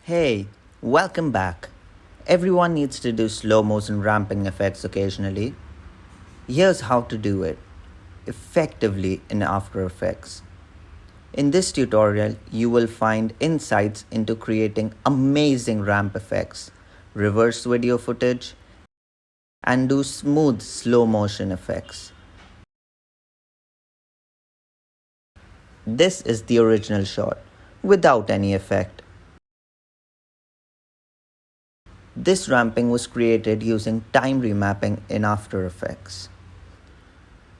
Hey, welcome back. Everyone needs to do slow motion ramping effects occasionally. Here's how to do it effectively in After Effects. In this tutorial, you will find insights into creating amazing ramp effects, reverse video footage, and do smooth slow motion effects. This is the original shot without any effect. This ramping was created using time remapping in After Effects.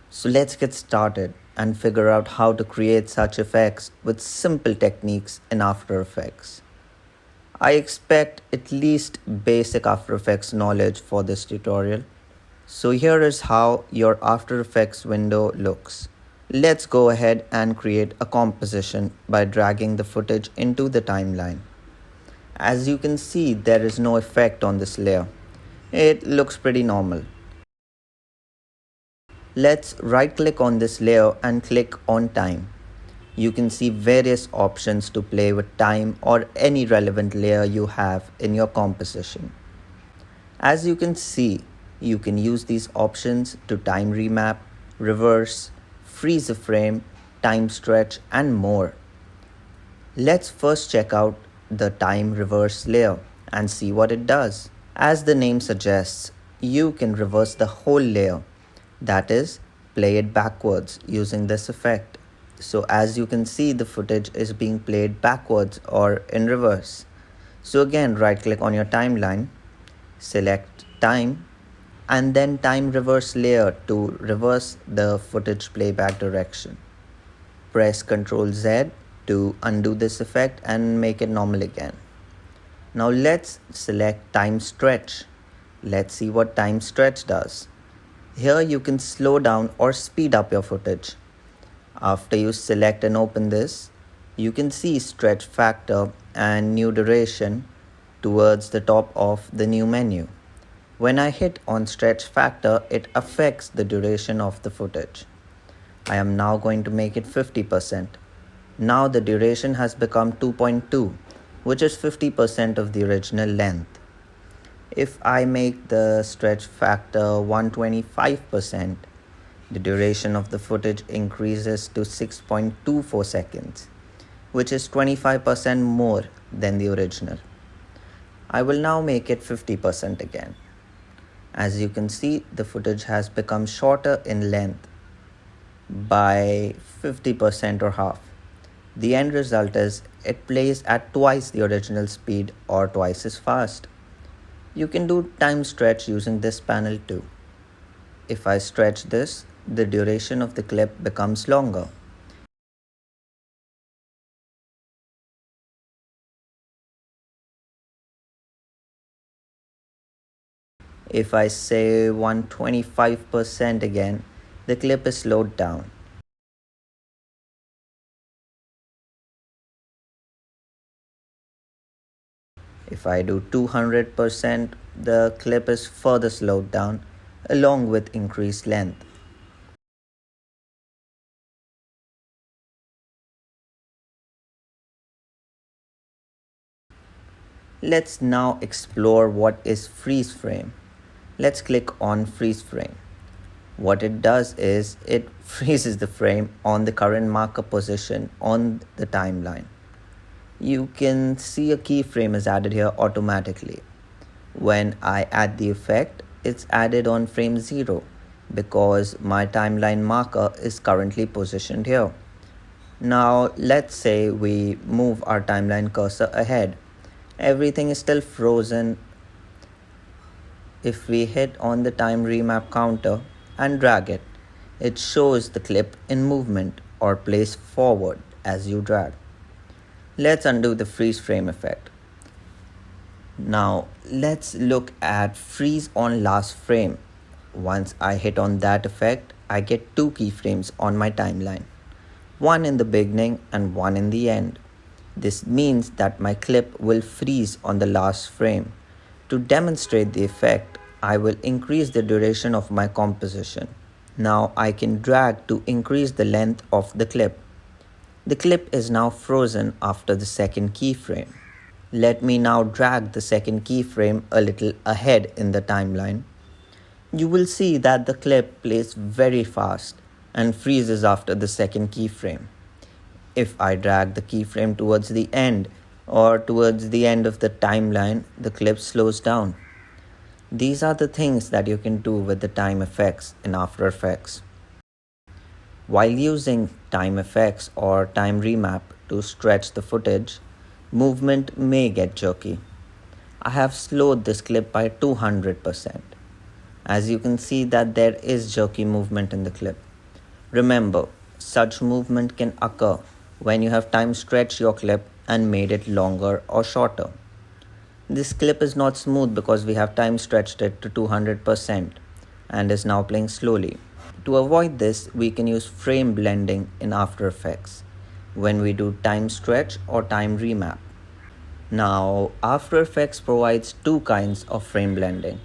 So let's get started and figure out how to create such effects with simple techniques in After Effects. I expect at least basic After Effects knowledge for this tutorial. So here is how your After Effects window looks. Let's go ahead and create a composition by dragging the footage into the timeline. As you can see, there is no effect on this layer. It looks pretty normal. Let's right click on this layer and click on time. You can see various options to play with time or any relevant layer you have in your composition. As you can see, you can use these options to time remap, reverse, freeze a frame, time stretch, and more. Let's first check out the time reverse layer and see what it does. As the name suggests, you can reverse the whole layer, that is, play it backwards using this effect. So as you can see, the footage is being played backwards or in reverse. So again, right click on your timeline, select time, and then time reverse layer to reverse the footage playback direction. Press Ctrl Z to undo this effect and make it normal again. Now let's select time stretch. Let's see what time stretch does. Here you can slow down or speed up your footage. After you select and open this, you can see stretch factor and new duration towards the top of the new menu. When I hit on stretch factor, it affects the duration of the footage. I am now going to make it 50%. Now the duration has become 2.2, which is 50% of the original length. If I make the stretch factor 125%, the duration of the footage increases to 6.24 seconds, which is 25% more than the original. I will now make it 50% again. As you can see, the footage has become shorter in length by 50% or half. The end result is it plays at twice the original speed or twice as fast. You can do time stretch using this panel too. If I stretch this, the duration of the clip becomes longer. If I say 125% again, the clip is slowed down. If I do 200%, the clip is further slowed down along with increased length. Let's now explore what is freeze frame. Let's click on freeze frame. What it does is it freezes the frame on the current marker position on the timeline. You can see a keyframe is added here automatically. When I add the effect, it's added on frame 0 because my timeline marker is currently positioned here. Now let's say we move our timeline cursor ahead. Everything is still frozen. If we hit on the time remap counter and drag it, it shows the clip in movement or plays forward as you drag. Let's undo the freeze frame effect. Now let's look at freeze on last frame. Once I hit on that effect, I get two keyframes on my timeline, one in the beginning and one in the end. This means that my clip will freeze on the last frame. To demonstrate the effect, I will increase the duration of my composition. Now I can drag to increase the length of the clip. The clip is now frozen after the second keyframe. Let me now drag the second keyframe a little ahead in the timeline. You will see that the clip plays very fast and freezes after the second keyframe. If I drag the keyframe towards the end or towards the end of the timeline, the clip slows down. These are the things that you can do with the time effects in After Effects. While using time effects or time remap to stretch the footage, movement may get jerky. I have slowed this clip by 200%. As you can see that there is jerky movement in the clip. Remember, such movement can occur when you have time stretched your clip and made it longer or shorter. This clip is not smooth because we have time stretched it to 200% and is now playing slowly. To avoid this, we can use frame blending in After Effects when we do time stretch or time remap. Now, After Effects provides two kinds of frame blending.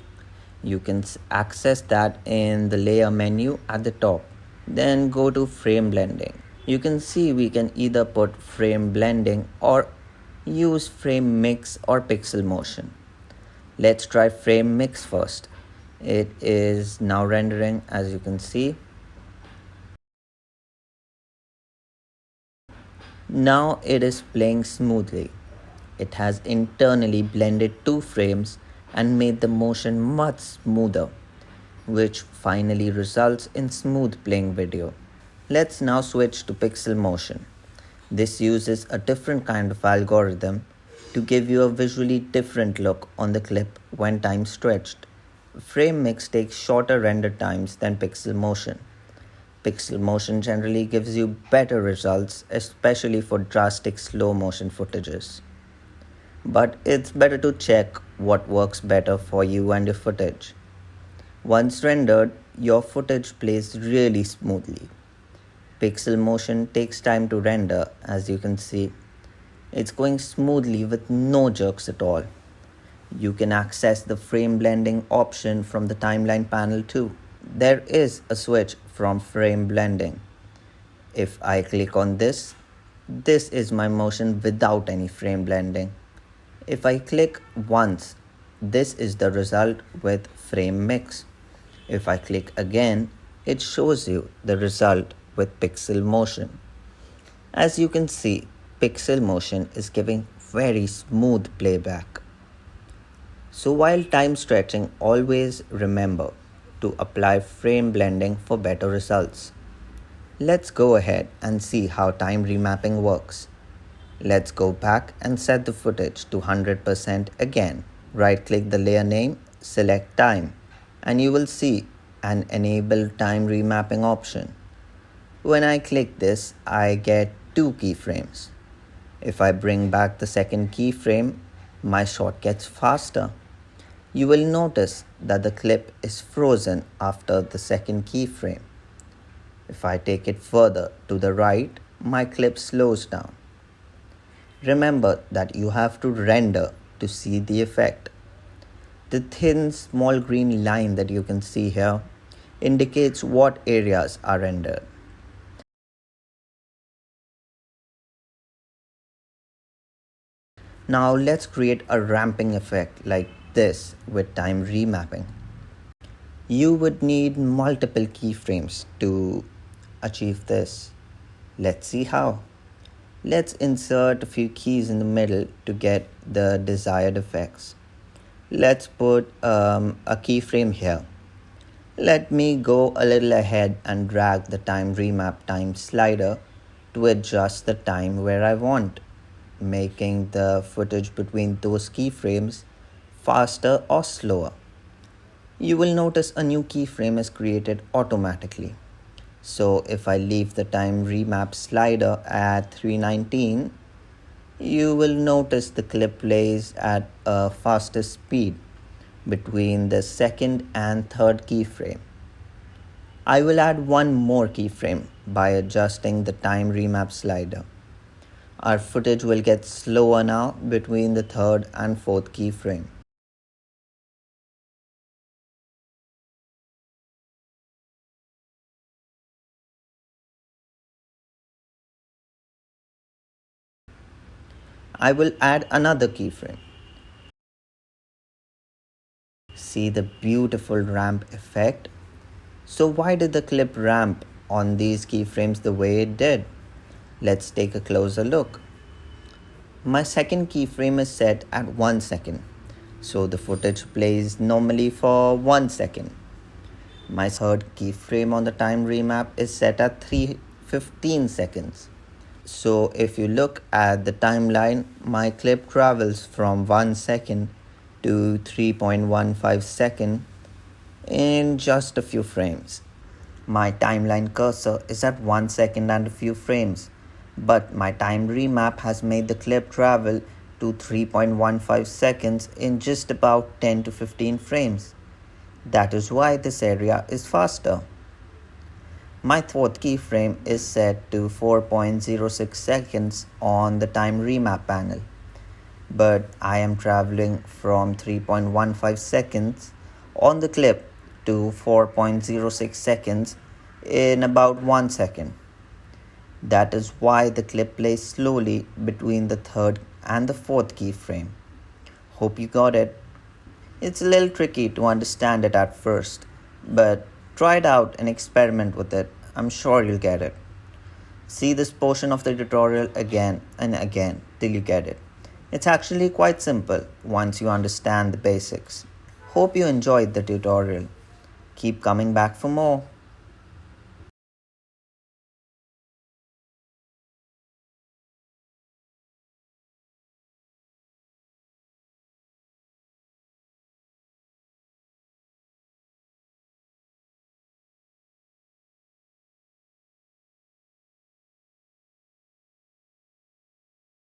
You can access that in the layer menu at the top. Then go to frame blending. You can see we can either put frame blending or use frame mix or pixel motion. Let's try frame mix first. It is now rendering, as you can see. Now it is playing smoothly. It has internally blended two frames and made the motion much smoother, which finally results in smooth playing video. Let's now switch to pixel motion. This uses a different kind of algorithm to give you a visually different look on the clip when time stretched. Frame mix takes shorter render times than pixel motion. Pixel motion generally gives you better results, especially for drastic slow motion footages. But it's better to check what works better for you and your footage. Once rendered, your footage plays really smoothly. Pixel motion takes time to render, as you can see. It's going smoothly with no jerks at all. You can access the frame blending option from the timeline panel too. There is a switch from frame blending. If I click on this, this is my motion without any frame blending. If I click once, this is the result with frame mix. If I click again, it shows you the result with pixel motion. As you can see, pixel motion is giving very smooth playback. So while time stretching, always remember to apply frame blending for better results. Let's go ahead and see how time remapping works. Let's go back and set the footage to 100% again. Right click the layer name, select time, and you will see an enable time remapping option. When I click this, I get two keyframes. If I bring back the second keyframe, my shot gets faster. You will notice that the clip is frozen after the second keyframe. If I take it further to the right, my clip slows down. Remember that you have to render to see the effect. The thin small green line that you can see here indicates what areas are rendered. Now let's create a ramping effect like this with time remapping. You would need multiple keyframes to achieve this. Let's see how. Let's insert a few keys in the middle to get the desired effects. Let's put a keyframe here. Let me go a little ahead and drag the time remap time slider to adjust the time where I want, making the footage between those keyframes faster or slower. You will notice a new keyframe is created automatically. So if I leave the time remap slider at 319, you will notice the clip plays at a faster speed between the second and third keyframe. I will add one more keyframe by adjusting the time remap slider. Our footage will get slower now between the third and fourth keyframe. I will add another keyframe. See the beautiful ramp effect? So why did the clip ramp on these keyframes the way it did? Let's take a closer look. My second keyframe is set at 1 second, so the footage plays normally for 1 second. My third keyframe on the time remap is set at 3:15 seconds. So if you look at the timeline, my clip travels from 1 second to 3.15 second in just a few frames. My timeline cursor is at 1 second and a few frames, but my time remap has made the clip travel to 3.15 seconds in just about 10 to 15 frames. That is why this area is faster. My fourth keyframe is set to 4.06 seconds on the time remap panel, but I am traveling from 3.15 seconds on the clip to 4.06 seconds in about 1 second. That is why the clip plays slowly between the third and the fourth keyframe. Hope you got it. It's a little tricky to understand it at first, but try it out and experiment with it. I'm sure you'll get it. See this portion of the tutorial again and again till you get it. It's actually quite simple once you understand the basics. Hope you enjoyed the tutorial. Keep coming back for more.